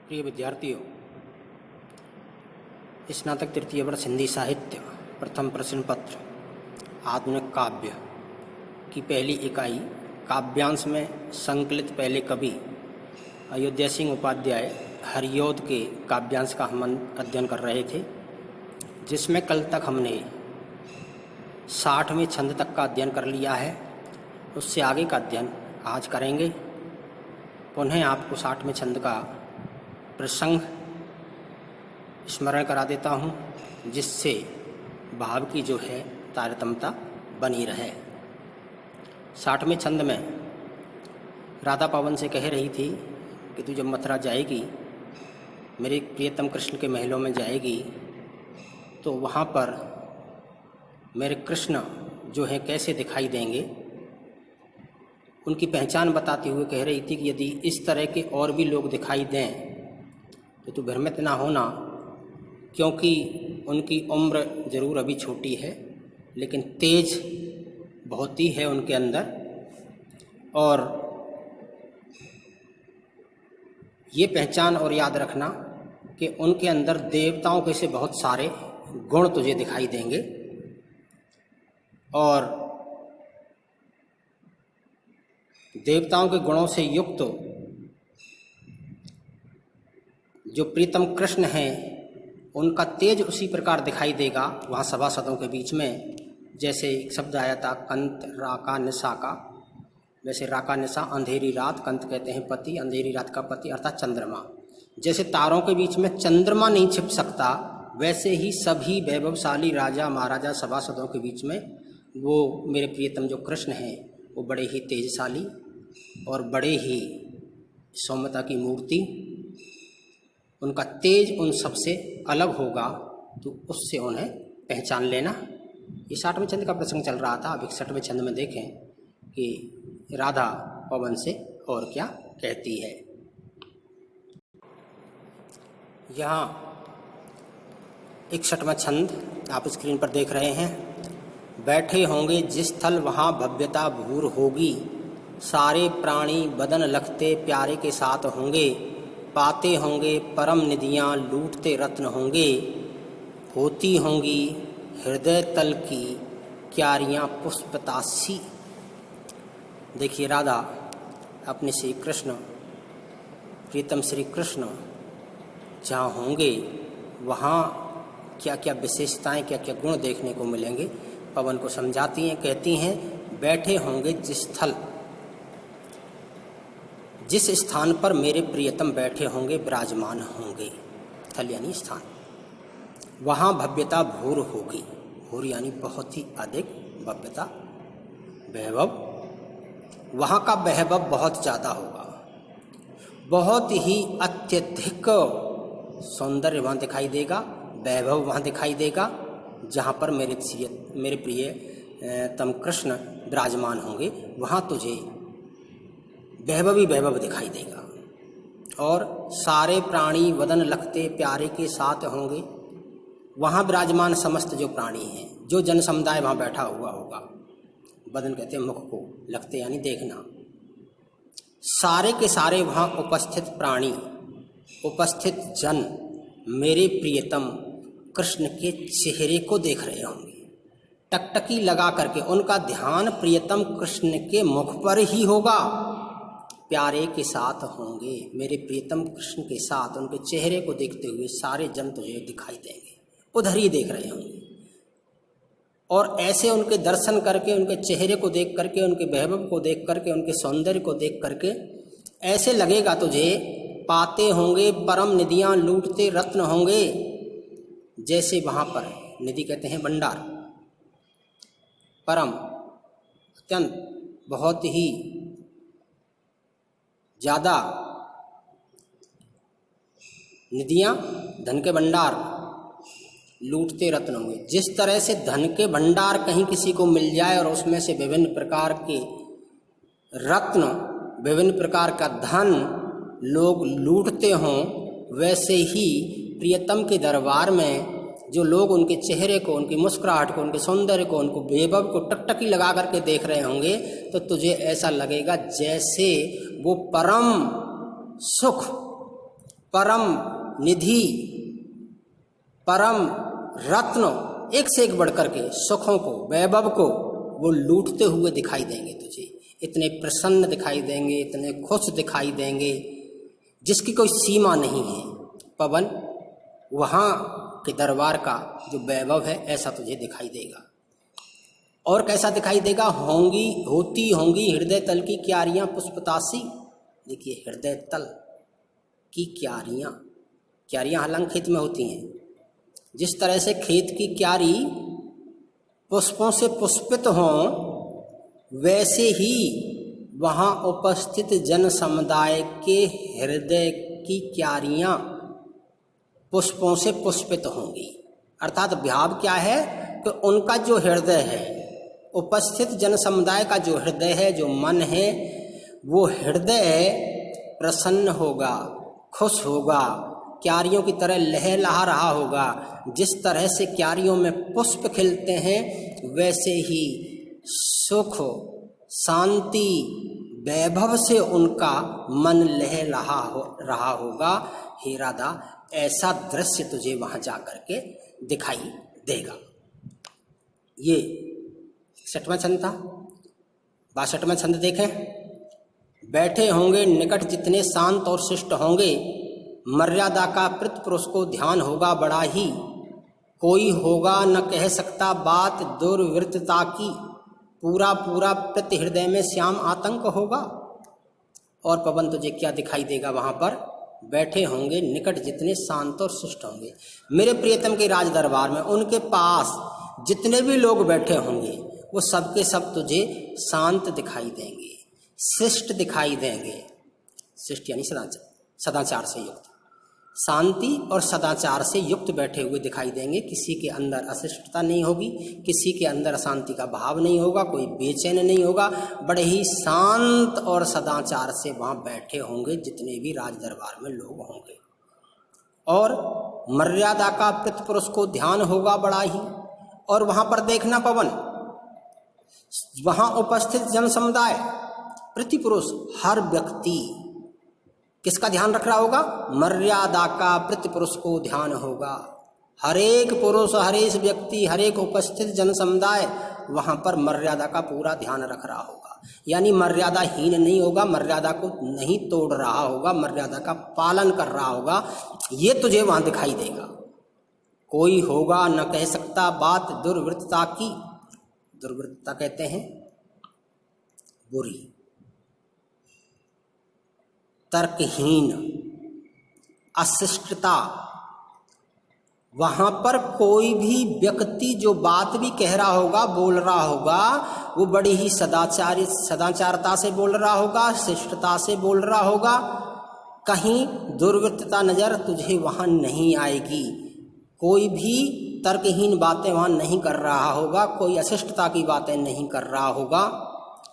प्रिय विद्यार्थियों, स्नातक तृतीय वर्ष हिंदी साहित्य प्रथम प्रश्न पत्र आधुनिक काव्य की पहली इकाई काव्यांश में संकलित पहले कवि अयोध्या सिंह उपाध्याय हरिऔध के काव्यांश का हम अध्ययन कर रहे थे, जिसमें कल तक हमने 60वें छंद तक का अध्ययन कर लिया है। उससे आगे का अध्ययन आज करेंगे। पुनः आपको 60वें छंद का प्रसंग स्मरण करा देता हूँ, जिससे भाव की जो है तारतम्यता बनी रहे। 60वें छंद में राधा पवन से कह रही थी कि तू जब मथुरा जाएगी, मेरे प्रियतम कृष्ण के महलों में जाएगी, तो वहाँ पर मेरे कृष्ण जो है कैसे दिखाई देंगे। उनकी पहचान बताते हुए कह रही थी कि यदि इस तरह के और भी लोग दिखाई दें तो तू भ्रमित ना होना, क्योंकि उनकी उम्र ज़रूर अभी छोटी है, लेकिन तेज बहुत ही है उनके अंदर। और ये पहचान और याद रखना कि उनके अंदर देवताओं के से बहुत सारे गुण तुझे दिखाई देंगे। और देवताओं के गुणों से युक्त जो प्रीतम कृष्ण हैं, उनका तेज उसी प्रकार दिखाई देगा वहाँ सभासदों के बीच में। जैसे एक शब्द आया था कंत राका निशा का, वैसे राका निशा अंधेरी रात, कंत कहते हैं पति, अंधेरी रात का पति अर्थात चंद्रमा। जैसे तारों के बीच में चंद्रमा नहीं छिप सकता, वैसे ही सभी वैभवशाली राजा महाराजा सभासदों के बीच में वो मेरे प्रियतम जो कृष्ण हैं वो बड़े ही तेजशाली और बड़े ही सौम्यता की मूर्ति, उनका तेज उन सबसे अलग होगा, तो उससे उन्हें पहचान लेना। ये 60वें छंद का प्रसंग चल रहा था। अब 61वें छंद में देखें कि राधा पवन से और क्या कहती है। यहाँ 61वां छंद आप स्क्रीन पर देख रहे हैं। बैठे होंगे जिस स्थल वहाँ भव्यता भूर होगी, सारे प्राणी बदन लखते प्यारे के साथ होंगे, पाते होंगे परम निधियाँ लूटते रत्न होंगे, होती होंगी हृदय तल की क्यारियाँ पुष्पतासी। देखिए, राधा अपने श्री कृष्ण प्रीतम श्री कृष्ण जहाँ होंगे वहाँ क्या क्या विशेषताएं, क्या क्या गुण देखने को मिलेंगे, पवन को समझाती हैं। कहती हैं बैठे होंगे जिस स्थान पर मेरे प्रियतम बैठे होंगे, विराजमान होंगे, स्थल यानी स्थान, वहाँ भव्यता भूर होगी। भूर यानी बहुत ही अधिक भव्यता, वैभव, वहाँ का वैभव बहुत ज़्यादा होगा, बहुत ही अत्यधिक सौंदर्य वहाँ दिखाई देगा, वैभव वहाँ दिखाई देगा, जहाँ पर मेरे प्रिय तम कृष्ण विराजमान होंगे, वहाँ तुझे वैभव ही वैभव दिखाई देगा। और सारे प्राणी वदन लखते प्यारे के साथ होंगे, वहाँ विराजमान समस्त जो प्राणी हैं, जो जन समुदाय वहाँ बैठा हुआ होगा, वदन कहते हैं मुख को, लखते यानी देखना, सारे के सारे वहाँ उपस्थित प्राणी, उपस्थित जन मेरे प्रियतम कृष्ण के चेहरे को देख रहे होंगे। टकटकी लगा करके उनका ध्यान प्रियतम कृष्ण के मुख पर ही होगा। प्यारे के साथ होंगे, मेरे प्रियतम कृष्ण के साथ उनके चेहरे को देखते हुए सारे जन तुझे दिखाई देंगे, उधर ही देख रहे होंगे। और ऐसे उनके दर्शन करके, उनके चेहरे को देख करके, उनके वैभव को देख करके, उनके सौंदर्य को देख करके ऐसे लगेगा तुझे पाते होंगे परम निधियाँ लूटते रत्न होंगे। जैसे वहाँ पर निधि कहते हैं भंडार, परम अत्यंत बहुत ही ज़्यादा निधियाँ, धन के भंडार, लूटते रत्न होंगे। जिस तरह से धन के भंडार कहीं किसी को मिल जाए और उसमें से विभिन्न प्रकार के रत्न, विभिन्न प्रकार का धन लोग लूटते हों, वैसे ही प्रियतम के दरबार में जो लोग उनके चेहरे को, उनकी मुस्कुराहट को, उनके सौंदर्य को, उनको वैभव को टकटकी लगा करके देख रहे होंगे, तो तुझे ऐसा लगेगा जैसे वो परम सुख, परम निधि, परम रत्न, एक से एक बढ़कर के सुखों को, वैभव को वो लूटते हुए दिखाई देंगे तुझे। इतने प्रसन्न दिखाई देंगे, इतने खुश दिखाई देंगे जिसकी कोई सीमा नहीं है। पवन, वहाँ के दरबार का जो वैभव है ऐसा तुझे दिखाई देगा। और कैसा दिखाई देगा? होती होंगी हृदय तल की क्यारियाँ पुष्पतासी। देखिए, हृदय तल की क्यारियाँ, क्यारियाँ हालांकि खेत में होती हैं। जिस तरह से खेत की क्यारी पुष्पों से पुष्पित हों, वैसे ही वहाँ उपस्थित जन समुदाय के हृदय की क्यारियाँ पुष्पों से पुष्पित होंगी। अर्थात भाव क्या है कि उनका जो हृदय है, उपस्थित जन समुदाय का जो हृदय है, जो मन है, वो हृदय प्रसन्न होगा, खुश होगा, क्यारियों की तरह लहलहा रहा होगा। जिस तरह से क्यारियों में पुष्प खिलते हैं, वैसे ही सुख, शांति, वैभव से उनका मन लहलहा रहा होगा। हे राधा, ऐसा दृश्य तुझे वहाँ जा करके दिखाई देगा। ये 61वां छंद था। 62वां छंद देखें। बैठे होंगे निकट जितने शांत और शिष्ट होंगे, मर्यादा का प्रति पुरुष को ध्यान होगा बड़ा ही, कोई होगा न कह सकता बात दुर्वृत्तता की, पूरा पूरा प्रति हृदय में श्याम आतंक होगा। और पवन, तुझे क्या दिखाई देगा वहाँ पर? बैठे होंगे निकट जितने शांत और शिष्ट होंगे। मेरे प्रियतम के राज दरबार में उनके पास जितने भी लोग बैठे होंगे, वो सबके सब तुझे शांत दिखाई देंगे, शिष्ट दिखाई देंगे। शिष्ट यानी सदाचार से युक्त, शांति और सदाचार से युक्त बैठे हुए दिखाई देंगे। किसी के अंदर अशिष्टता नहीं होगी, किसी के अंदर अशांति का भाव नहीं होगा, कोई बेचैन नहीं होगा। बड़े ही शांत और सदाचार से वहाँ बैठे होंगे जितने भी राज दरबार में लोग होंगे। और मर्यादा का प्रति पुरुष को ध्यान होगा बड़ा ही। और वहाँ पर देखना पवन, वहाँ उपस्थित जन समुदाय, प्रति पुरुष, हर व्यक्ति किसका ध्यान रख रहा होगा? मर्यादा का प्रति पुरुष को ध्यान होगा। हरेक पुरुष, हरेक व्यक्ति, हरेक उपस्थित जन समुदाय वहाँ पर मर्यादा का पूरा ध्यान रख रहा होगा। यानी मर्यादाहीन नहीं होगा, मर्यादा को नहीं तोड़ रहा होगा, मर्यादा का पालन कर रहा होगा। ये तुझे वहाँ दिखाई देगा। कोई होगा न कह सकता बात दुर्वृत्तता की। दुर्वृत्तता कहते हैं बुरी, तर्कहीन, अशिष्टता। वहाँ पर कोई भी व्यक्ति जो बात भी कह रहा होगा, बोल रहा होगा, वो बड़ी ही सदाचारता से बोल रहा होगा, शिष्टता से बोल रहा होगा। कहीं दुर्वृत्तता नज़र तुझे वहाँ नहीं आएगी। कोई भी तर्कहीन बातें वहाँ नहीं कर रहा होगा, कोई अशिष्टता की बातें नहीं कर रहा होगा।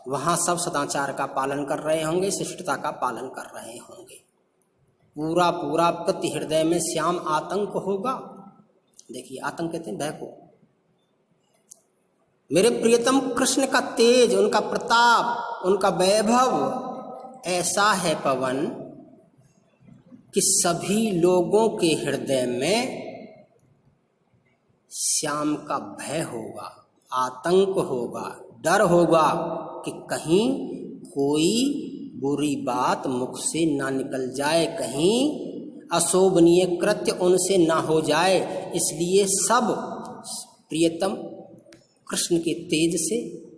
वहाँ सब सदाचार का पालन कर रहे होंगे, शिष्टता का पालन कर रहे होंगे। पूरा पूरा प्रति हृदय में श्याम आतंक होगा। देखिए, आतंक कहते हैं भय को। मेरे प्रियतम कृष्ण का तेज, उनका प्रताप, उनका वैभव ऐसा है पवन कि सभी लोगों के हृदय में श्याम का भय होगा, आतंक होगा, डर होगा कि कहीं कोई बुरी बात मुख से ना निकल जाए, कहीं अशोभनीय कृत्य उनसे ना हो जाए। इसलिए सब प्रियतम कृष्ण के तेज से,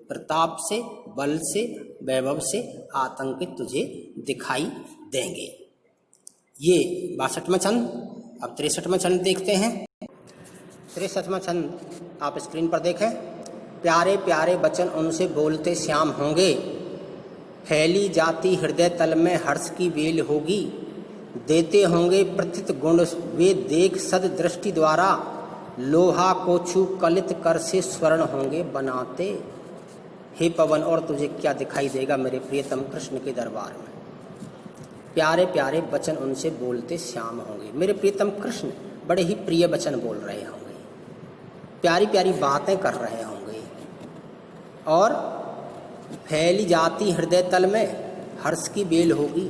प्रताप से, बल से, वैभव से आतंकित तुझे दिखाई देंगे। ये 62वां छंद। अब 63वां छंद देखते हैं। 63वां छंद आप स्क्रीन पर देखें। प्यारे प्यारे वचन उनसे बोलते श्याम होंगे, फैली जाती हृदय तल में हर्ष की वेल होगी। देते होंगे प्रतित गुण वे देख सद दृष्टि द्वारा, लोहा को छू कलित कर से स्वर्ण होंगे बनाते। हे पवन, और तुझे क्या दिखाई देगा मेरे प्रियतम कृष्ण के दरबार में? प्यारे प्यारे वचन उनसे बोलते श्याम होंगे। मेरे प्रियतम कृष्ण बड़े ही प्रिय वचन बोल रहे होंगे, प्यारी प्यारी बातें कर रहे होंगे। और फैली जाती हृदय तल में हर्ष की बेल होगी।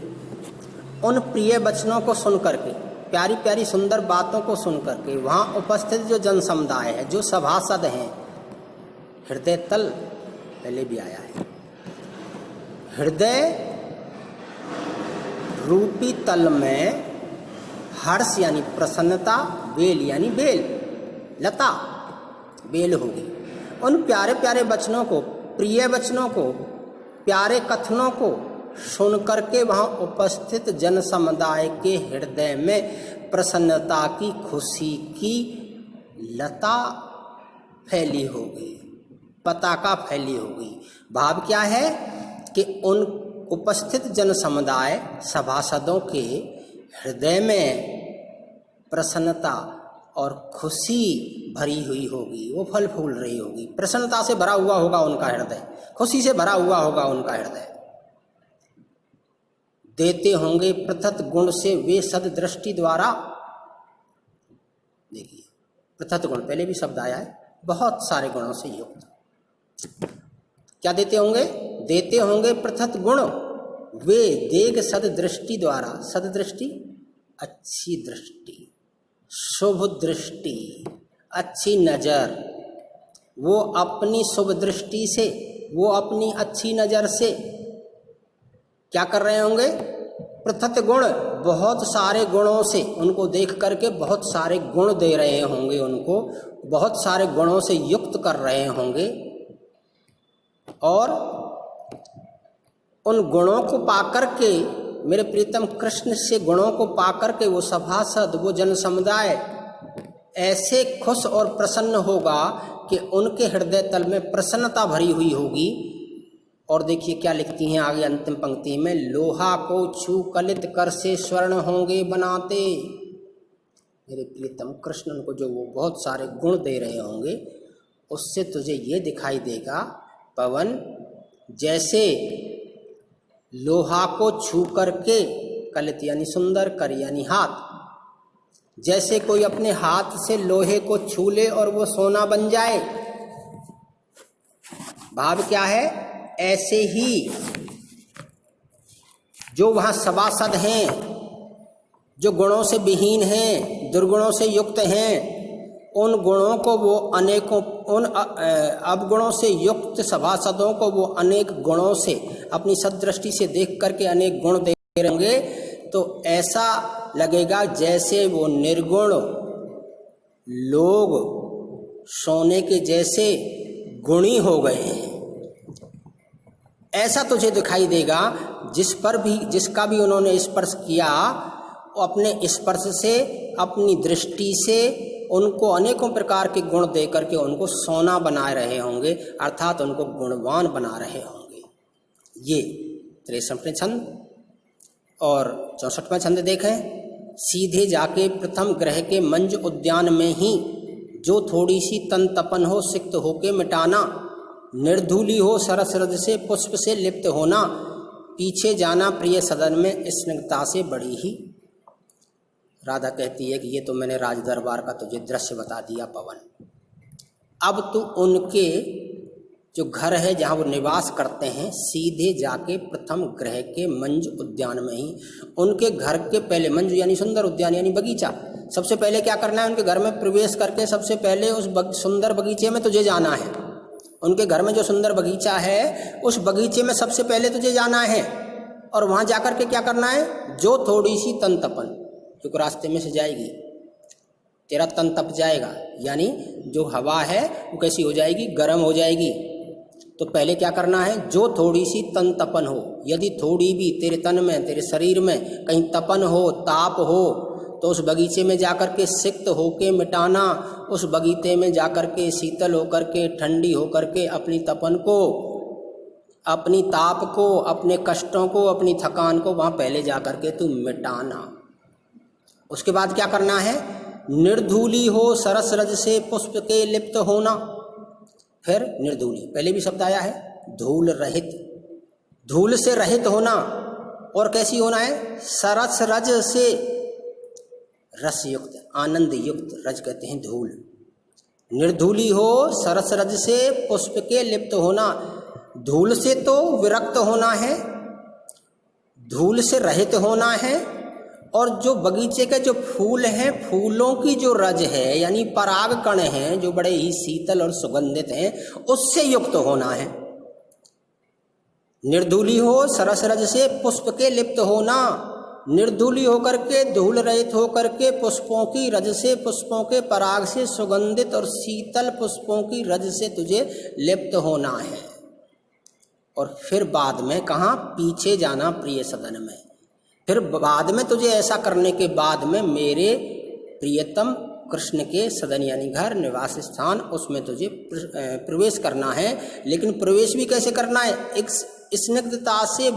उन प्रिय वचनों को सुन करके, प्यारी प्यारी सुंदर बातों को सुन करके वहाँ उपस्थित जो जन समुदाय है, जो सभासद हैं, हृदय तल पहले भी आया है, हृदय रूपी तल में हर्ष यानी प्रसन्नता, बेल यानी बेल, लता बेल होगी। उन प्यारे प्यारे वचनों को, प्रिय वचनों को, प्यारे कथनों को सुन करके वहाँ उपस्थित जन समुदाय के हृदय में प्रसन्नता की, खुशी की लता फैली होगी, पताका फैली होगी। भाव क्या है कि उन उपस्थित जन समुदाय सभासदों के हृदय में प्रसन्नता और खुशी भरी हुई होगी, वो फल फूल रही होगी, प्रसन्नता से भरा हुआ होगा उनका हृदय, खुशी से भरा हुआ होगा उनका हृदय। देते होंगे पृथक गुण से वे सद दृष्टि द्वारा। देखिए पृथक गुण, पहले भी शब्द आया है, बहुत सारे गुणों से युक्त। क्या देते होंगे? देते होंगे पृथक गुण वे देख सद दृष्टि द्वारा। सद दृष्टि अच्छी दृष्टि, शुभ दृष्टि, अच्छी नजर। वो अपनी शुभ दृष्टि से, वो अपनी अच्छी नजर से क्या कर रहे होंगे? पृथक गुण, बहुत सारे गुणों से उनको देख करके बहुत सारे गुण दे रहे होंगे, उनको बहुत सारे गुणों से युक्त कर रहे होंगे। और उन गुणों को पाकर के, मेरे प्रीतम कृष्ण से गुणों को पाकर के वो सभासद, वो जन समुदाय ऐसे खुश और प्रसन्न होगा कि उनके हृदय तल में प्रसन्नता भरी हुई होगी। और देखिए क्या लिखती हैं आगे अंतिम पंक्ति में, लोहा को छू कलित कर से स्वर्ण होंगे बनाते। मेरे प्रीतम कृष्ण उनको जो वो बहुत सारे गुण दे रहे होंगे, उससे तुझे ये दिखाई देगा पवन, जैसे लोहा को छू करके, कलित यानी सुंदर, कर यानी हाथ, जैसे कोई अपने हाथ से लोहे को छू ले और वो सोना बन जाए। भाव क्या है? ऐसे ही जो वहाँ सभासद हैं, जो गुणों से विहीन हैं, दुर्गुणों से युक्त हैं, उन गुणों को वो अनेकों, उन अवगुणों से युक्त सभासदों को वो अनेक गुणों से अपनी सदृष्टि से देख करके अनेक गुण दे रहेंगे। तो ऐसा लगेगा जैसे वो निर्गुण लोग सोने के जैसे गुणी हो गए हैं। ऐसा तुझे दिखाई देगा जिस पर भी, जिसका भी उन्होंने स्पर्श किया, अपने स्पर्श से, अपनी दृष्टि से उनको अनेकों प्रकार के गुण दे करके उनको सोना बना रहे होंगे, अर्थात उनको गुणवान बना रहे होंगे। ये 63वें छंद। और 64वां छंद देखें, सीधे जाके प्रथम ग्रह के मंज उद्यान में ही जो थोड़ी सी तन तपन हो सिक्त होके मिटाना, निर्धूली हो सरस रज से पुष्प से लिप्त होना, पीछे जाना प्रिय सदन में स्निग्धता से बड़ी ही। राधा कहती है कि ये तो मैंने राज दरबार का तुझे दृश्य बता दिया पवन, अब तू उनके जो घर है जहाँ वो निवास करते हैं, सीधे जाके प्रथम ग्रह के मंज उद्यान में ही, उनके घर के पहले, मंज यानी सुंदर, उद्यान यानी बगीचा, सबसे पहले क्या करना है? उनके घर में प्रवेश करके सबसे पहले उस सुंदर बगीचे में तुझे जाना है। उनके घर में जो सुंदर बगीचा है, उस बगीचे में सबसे पहले तुझे जाना है। और वहाँ जाकर के क्या करना है? जो थोड़ी सी तन तपन, जो रास्ते में से जाएगी, तेरा तन तप जाएगा, यानी जो हवा है वो कैसी हो जाएगी? गर्म हो जाएगी। तो पहले क्या करना है? जो थोड़ी सी तन तपन हो। यदि थोड़ी भी तेरे तन में, तेरे शरीर में कहीं तपन हो, ताप हो, तो उस बगीचे में जाकर के सिक्त होके मिटाना, उस बगीचे में जाकर के शीतल होकर के, ठंडी होकर के अपनी तपन को, अपनी ताप को, अपने कष्टों को, अपनी थकान को वहाँ पहले जाकर के तू मिटाना। उसके बाद क्या करना है? निर्धूली हो सरस रज से पुष्प के लिप्त होना। फिर निर्धूली, पहले भी शब्द आया है, धूल रहित, धूल से रहित होना। और कैसी होना है? सरस रज से, रस युक्त, आनंद युक्त, रज कहते हैं धूल। निर्धूली हो सरस रज से पुष्प के लिप्त होना। धूल से तो विरक्त होना है, धूल से रहित होना है, और जो बगीचे के जो फूल हैं, फूलों की जो रज है यानी पराग कण हैं जो बड़े ही शीतल और सुगंधित हैं, उससे युक्त होना है। निर्धूली हो सरस रज से पुष्प के लिप्त होना, निर्धूली होकर के, धूल रहित होकर के, पुष्पों की रज से, पुष्पों के पराग से सुगंधित और शीतल पुष्पों की रज से तुझे लिप्त होना है। और फिर बाद में कहाँ? पीछे जाना प्रिय सदन में। फिर बाद में तुझे ऐसा करने के बाद में मेरे प्रियतम कृष्ण के सदन यानी घर, निवास स्थान, उसमें तुझे प्रवेश करना है। लेकिन प्रवेश भी कैसे करना है? एक स्निग्धता से,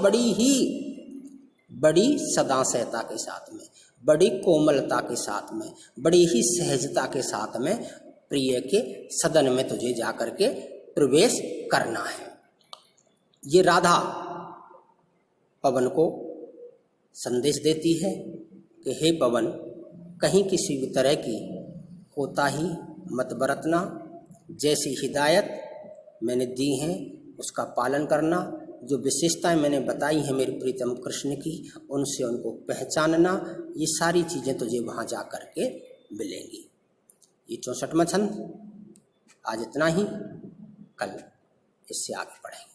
बड़ी सदासहता के साथ में, बड़ी कोमलता के साथ में, बड़ी ही सहजता के साथ में प्रिय के सदन में तुझे जाकर के प्रवेश करना है। ये राधा पवन को संदेश देती है कि हे पवन, कहीं किसी भी तरह की कोताही मत बरतना, जैसी हिदायत मैंने दी हैं उसका पालन करना, जो विशेषताएं मैंने बताई हैं मेरे प्रीतम कृष्ण की, उनसे उनको पहचानना, ये सारी चीज़ें तुझे वहाँ जा कर के मिलेंगी। ये 64वां छंद। आज इतना ही, कल इससे आगे बढ़ेंगे।